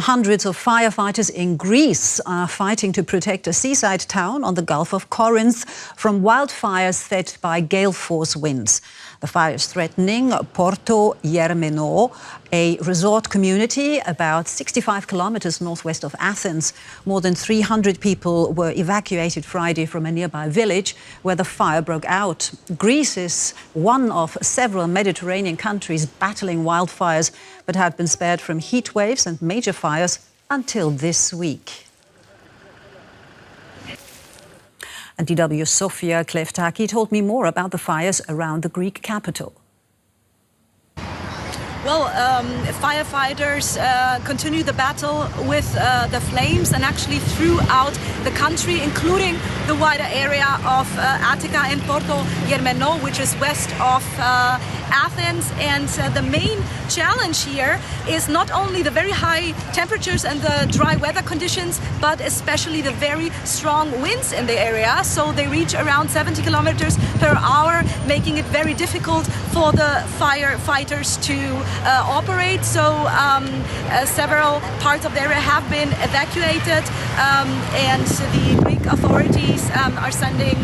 Hundreds of firefighters in Greece are fighting to protect a seaside town on the Gulf of Corinth from wildfires set by gale-force winds. The fire is threatening Porto Germeno, a resort community about 65 kilometers northwest of Athens. More than 300 people were evacuated Friday from a nearby village where the fire broke out. Greece is one of several Mediterranean countries battling wildfires, but had been spared from heat waves and major fires until this week. And DW's Sofia Kleftaki told me more about the fires around the Greek capital. Well, firefighters continue the battle with the flames, and actually throughout the country, including the wider area of Attica and Porto Germeno, which is west of Athens. And the main challenge here is not only the very high temperatures and the dry weather conditions, but especially the very strong winds in the area. So they reach around 70 kilometers per hour, making it very difficult for the firefighters to operate. So several parts of the area have been evacuated, and the Greek authorities are sending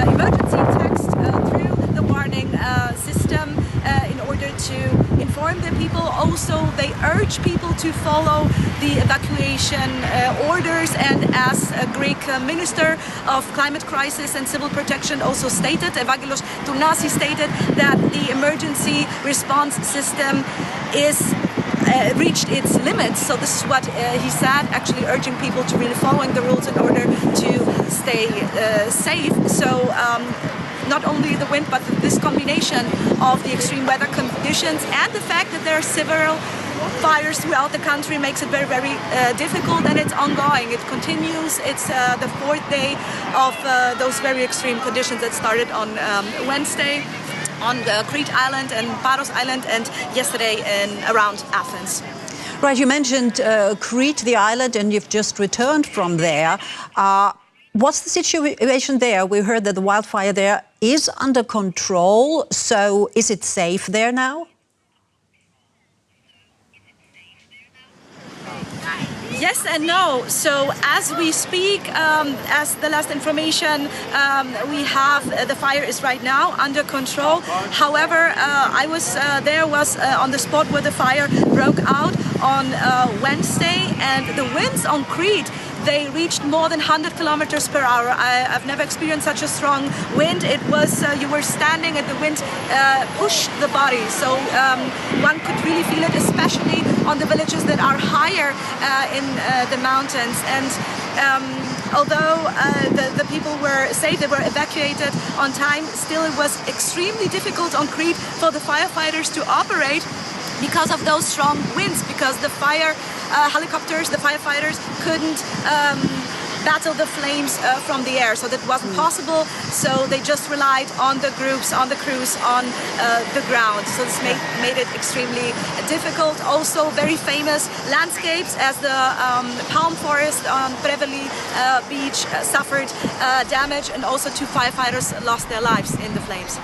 emergency text through the warning system in order to inform the people. Also, they urge people to follow the evacuation orders, and as a Greek Minister of Climate Crisis and Civil Protection also stated, Evangelos Tounasi stated that the emergency response system is reached its limits. So this is what he said, actually urging people to really following the rules in order to stay safe. So not only the wind, but this combination of the extreme weather conditions and the fact that there are several fires throughout the country makes it very, very difficult, and it's ongoing. It continues. It's the fourth day of those very extreme conditions that started on Wednesday on the Crete Island and Paros Island, and yesterday around Athens. Right, you mentioned Crete, the island, and you've just returned from there. What's the situation there? We heard that the wildfire there is under control, so is it safe there now? Yes and no. So as we speak, as the last information we have, the fire is right now under control. However, I was on the spot where the fire broke out on Wednesday, and the winds on Crete, they reached more than 100 kilometers per hour. I've never experienced such a strong wind. It was, you were standing and the wind pushed the body. So one could really feel it, especially on the villages that are higher in the mountains. And although the people were safe, they were evacuated on time, still it was extremely difficult on Crete for the firefighters to operate because of those strong winds, because the fire helicopters, the firefighters couldn't battle the flames from the air, so that wasn't possible. So they just relied on the groups, on the crews, on the ground. So this made it extremely difficult. Also very famous landscapes, as the palm forest on Preveli beach suffered damage, and also 2 firefighters lost their lives in the flames.